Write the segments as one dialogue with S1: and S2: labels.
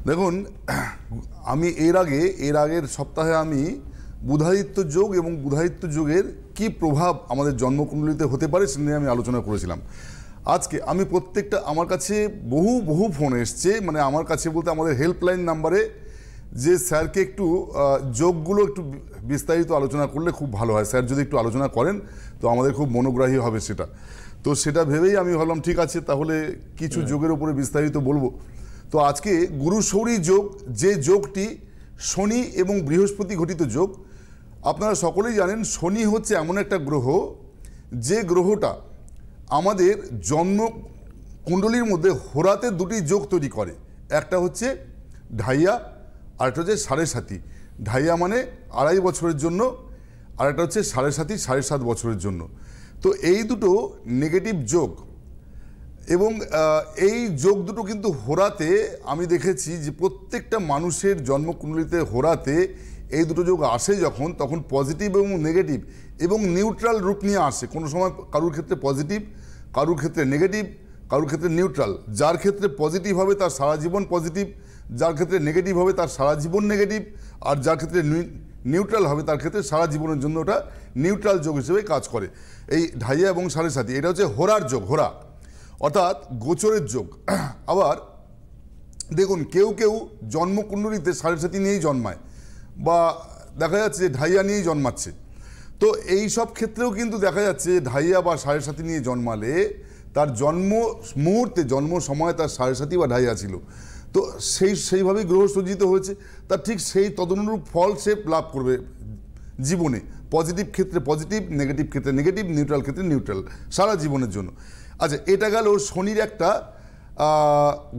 S1: দেখুন, আমি এর আগের সপ্তাহে আমি বুধাদিত্য যোগ এবং বুধাদিত্য যোগের কি প্রভাব আমাদের জন্মকুণ্ডলিতে হতে পারে সে নিয়ে আমি আলোচনা করেছিলাম। আজকে আমি প্রত্যেকটা, আমার কাছে বহু ফোন এসছে, মানে আমার কাছে বলতে আমাদের হেল্পলাইন নাম্বারে, যে স্যারকে একটু যোগগুলো একটু বিস্তারিত আলোচনা করলে খুব ভালো হয়, স্যার যদি একটু আলোচনা করেন তো আমাদের খুব মনোগ্রাহী হবে সেটা। তো সেটা ভেবেই আমি ভাবলাম ঠিক আছে, তাহলে কিছু যোগের উপরে বিস্তারিত বলবো। তো আজকে গুরু শৌরী যোগ, যে যোগটি শনি এবং বৃহস্পতি ঘটিত যোগ। আপনারা সকলেই জানেন শনি হচ্ছে এমন একটা গ্রহ, যে গ্রহটা আমাদের জন্ম কুণ্ডলীর মধ্যে হোরাতে দুটি যোগ তৈরি করে। একটা হচ্ছে ঢাইয়া, আরেকটা হচ্ছে সাড়ে সাতি। ঢাইয়া মানে 2.5 বছরের জন্য, আরেকটা হচ্ছে সাড়ে সাতি 7.5 বছরের জন্য। তো এই দুটো নেগেটিভ যোগ, এবং এই যোগ দুটো কিন্তু হোরাতে আমি দেখেছি যে প্রত্যেকটা মানুষের জন্মকুণ্ডলিতে হোরাতে এই দুটো যোগ আসে যখন, তখন পজিটিভ এবং নেগেটিভ এবং নিউট্রাল রূপ নিয়ে আসে। কোনো সময় কারুর ক্ষেত্রে পজিটিভ, কারুর ক্ষেত্রে নেগেটিভ, কারুর ক্ষেত্রে নিউট্রাল। যার ক্ষেত্রে পজিটিভ হবে তার সারা জীবন পজিটিভ, যার ক্ষেত্রে নেগেটিভ হবে তার সারা জীবন নেগেটিভ, আর যার ক্ষেত্রে নিউট্রাল হবে তার ক্ষেত্রে সারা জীবনের জন্য ওটা নিউট্রাল যোগ হিসেবে কাজ করে। এই ঢাইয়া এবং সাড়ে সাতি, এটা হচ্ছে হোরার যোগ, হোরা অর্থাৎ গোচরের যোগ। আবার দেখুন, কেউ কেউ জন্মকুণ্ডলিতে সাড়ে সাতি নিয়েই জন্মায়, বা দেখা যাচ্ছে যে ঢাইয়া নিয়েই জন্মাচ্ছে। তো এই সব ক্ষেত্রেও কিন্তু দেখা যাচ্ছে ঢাইয়া বা সাড়ে সাতি নিয়ে জন্মালে তার জন্ম মুহূর্তে, জন্ম সময় তার সাড়ে সাতি বা ঢাইয়া ছিল। তো সেইভাবেই গ্রহ সজ্জিত হয়েছে, তার ঠিক সেই তদনুরূপ ফল সে লাভ করবে জীবনে। পজিটিভ ক্ষেত্রে পজিটিভ, নেগেটিভ ক্ষেত্রে নেগেটিভ, নিউট্রাল ক্ষেত্রে নিউট্রাল, সারা জীবনের জন্য। আচ্ছা, এটা গেল শনির একটা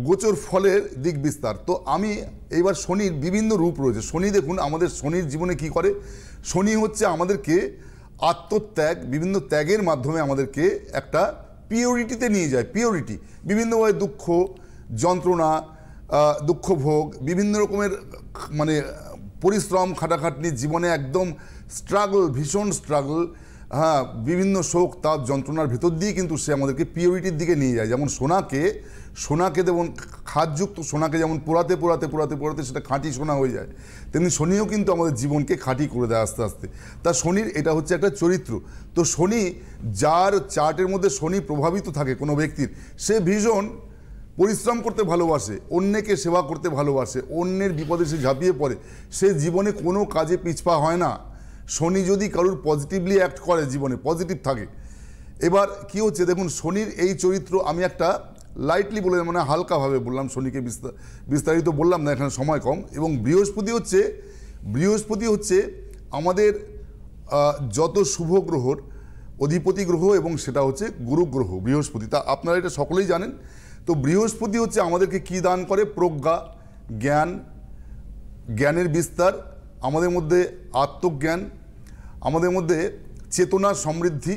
S1: গোচর ফলের দিক বিস্তার। তো আমি এইবার শনির বিভিন্ন রূপ রয়েছে। শনি দেখুন আমাদের শনির জীবনে কি করে। শনি হচ্ছে আমাদেরকে আত্মত্যাগ, বিভিন্ন ত্যাগের মাধ্যমে আমাদেরকে একটা পিওরিটিতে নিয়ে যায়। পিওরিটি, বিভিন্নভাবে দুঃখ, যন্ত্রণা, দুঃখ ভোগ, বিভিন্ন রকমের মানে পরিশ্রম, খাটাখাটনি, জীবনে একদম স্ট্রাগল, ভীষণ স্ট্রাগল, হ্যাঁ, বিভিন্ন শোক, তাপ, যন্ত্রণার ভেতর দিয়ে কিন্তু সে আমাদেরকে পিওরিটির দিকে নিয়ে যায়। যেমন সোনাকে যেমন খাদযুক্ত সোনাকে যেমন পোড়াতে সেটা খাঁটি সোনা হয়ে যায়, তেমনি শনিও কিন্তু আমাদের জীবনকে খাঁটি করে দেয় আস্তে আস্তে। তা শনির এটা হচ্ছে একটা চরিত্র। তো শনি, যার চার্টের মধ্যে শনি প্রভাবিত থাকে কোনো ব্যক্তির, সে ভীষণ পরিশ্রম করতে ভালোবাসে, অন্যকে সেবা করতে ভালোবাসে, অন্যের বিপদে সে ঝাঁপিয়ে পড়ে, সে জীবনে কোনো কাজে পিছপা হয় না। শনি যদি কারুর পজিটিভলি অ্যাক্ট করে, জীবনে পজিটিভ থাকে। এবার কি হচ্ছে দেখুন, শনির এই চরিত্র আমি একটা লাইটলি বলে, মানে হালকাভাবে বললাম, শনিকে বিস্তারিত বললাম না, এখানে সময় কম। এবং বৃহস্পতি হচ্ছে আমাদের যত শুভ গ্রহর অধিপতি গ্রহ, এবং সেটা হচ্ছে গুরু গ্রহ বৃহস্পতি। তা আপনারা এটা সকলেই জানেন। তো বৃহস্পতি হচ্ছে আমাদেরকে কি দান করে? প্রজ্ঞা, জ্ঞানের বিস্তার, আমাদের মধ্যে আত্মজ্ঞান, আমাদের মধ্যে চেতনার সমৃদ্ধি,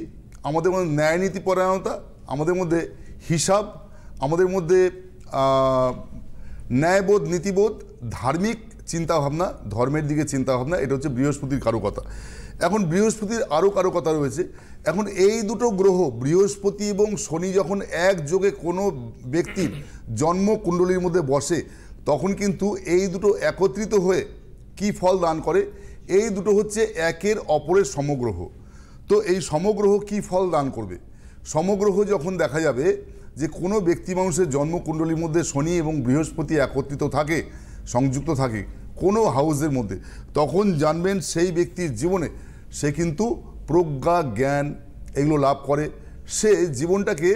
S1: আমাদের মধ্যে ন্যায়নীতিপরায়ণতা, আমাদের মধ্যে হিসাব, আমাদের মধ্যে ন্যায়বোধ, নীতিবোধ, ধার্মিক চিন্তাভাবনা, ধর্মের দিকে চিন্তাভাবনা। এটা হচ্ছে বৃহস্পতির কারকতা। এখন বৃহস্পতির আরও কারকতা রয়েছে। এখন এই দুটো গ্রহ, বৃহস্পতি এবং শনি, যখন একযোগে কোনো ব্যক্তির জন্মকুণ্ডলীর মধ্যে বসে, তখন কিন্তু এই দুটো একত্রিত হয়ে কি ফল দান করে? এই দুটো হচ্ছে একের অপরের সমগ্রহ। তো এই সমগ্রহ কি ফল দান করবে? সমগ্রহ যখন দেখা যাবে যে কোনো ব্যক্তি মানুষের জন্মকুণ্ডলীর মধ্যে শনি এবং বৃহস্পতি একত্রিত থাকে, সংযুক্ত থাকে কোনো হাউসের মধ্যে, তখন জানবেন সেই ব্যক্তির জীবনে সে কিন্তু প্রজ্ঞা, জ্ঞান এগুলো লাভ করে। সে জীবনটাকে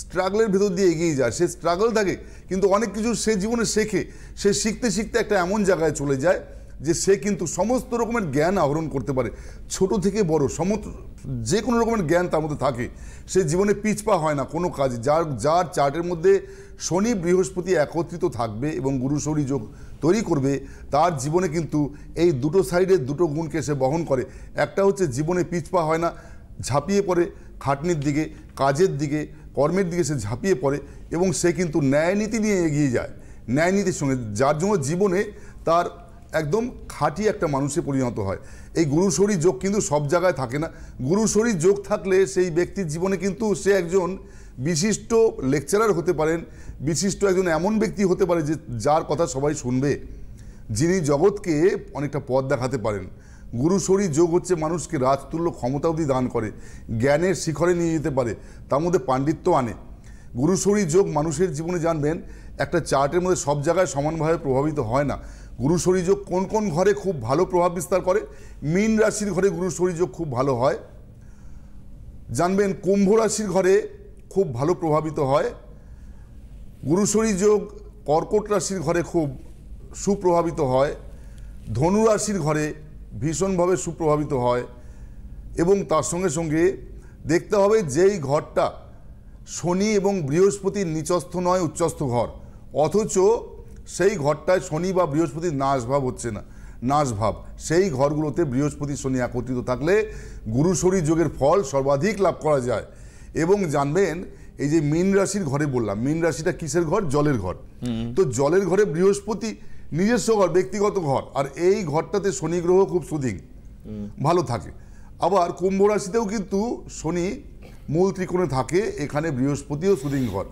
S1: স্ট্রাগলের ভেতর দিয়ে এগিয়ে যায়। সে স্ট্রাগল থাকে কিন্তু অনেক কিছু সে জীবনে শেখে। সে শিখতে শিখতে একটা এমন জায়গায় চলে যায় যে সে কিন্তু সমস্ত রকমের জ্ঞান আহরণ করতে পারে, ছোট থেকে বড় যে কোনো রকমের জ্ঞান তার মধ্যে থাকে। সে জীবনে পিছপা হয় না কোনো কাজে। যার চার্টের মধ্যে শনি বৃহস্পতি একত্রিত থাকবে এবং গুরু শৌরী যোগ তৈরি করবে, তার জীবনে কিন্তু এই দুটো সাইডের দুটো গুণকে সে বহন করে। একটা হচ্ছে জীবনে পিছপা হয় না, ঝাঁপিয়ে পড়ে খাটনির দিকে, কাজের দিকে, কর্মের দিকে সে ঝাঁপিয়ে পড়ে, এবং সে কিন্তু ন্যায়নীতি নিয়ে এগিয়ে যায়, ন্যায়নীতির সঙ্গে, যার জন্য জীবনে তার একদম খাঁটি একটা মানুষে পরিণত হয়। এই গুরু শৌরী যোগ কিন্তু সব জায়গায় থাকে না। গুরু শৌরী যোগ থাকলে সেই ব্যক্তির জীবনে কিন্তু সে একজন বিশিষ্ট লেকচারার হতে পারেন, বিশিষ্ট একজন এমন ব্যক্তি হতে পারে যে যার কথা সবাই শুনবে, যিনি জগৎকে অনেকটা পথ দেখাতে পারেন। গুরুশরী যোগ হচ্ছে মানুষকে রাজতুল্য ক্ষমতা অবধি দান করে, জ্ঞানের শিখরে নিয়ে যেতে পারে, তার মধ্যে পাণ্ডিত্য আনে। গুরুশরী যোগ মানুষের জীবনে জানবেন একটা চার্টের মধ্যে সব জায়গায় সমানভাবে প্রভাবিত হয় না। গুরুশরী যোগ কোন কোন ঘরে খুব ভালো প্রভাব বিস্তার করে? মীন রাশির ঘরে গুরুশরী যোগ খুব ভালো হয়। জানবেন কুম্ভ রাশির ঘরে খুব ভালো প্রভাবিত হয়। গুরুশরী যোগ কর্কট রাশির ঘরে খুব সুপ্রভাবিত হয়। ধনু রাশির ঘরে ভীষণভাবে সুপ্রভাবিত হয়। এবং তার সঙ্গে সঙ্গে দেখতে হবে যেই ঘরটা শনি এবং বৃহস্পতির নিচস্থ নয়, উচ্চস্থ ঘর, অথচ সেই ঘরটায় শনি বা বৃহস্পতির নাশভাব হচ্ছে না, নাশভাব, সেই ঘরগুলোতে বৃহস্পতি শনি একত্রিত থাকলে গুরুশরী যোগের ফল সর্বাধিক লাভ করা যায়। এবং জানবেন এই যে মীন রাশির ঘরে বললাম, মীন রাশিটা কিসের ঘর? জলের ঘর। তো জলের ঘরে বৃহস্পতি নিজস্ব ঘর, ব্যক্তিগত ঘর, আর এই ঘরটাতে শনি গ্রহ খুব সুদিং ভালো থাকে। আবার কুম্ভ রাশিতেও কিন্তু শনি মূল ত্রিকোণে থাকে, এখানে বৃহস্পতিও সুদিং ঘর।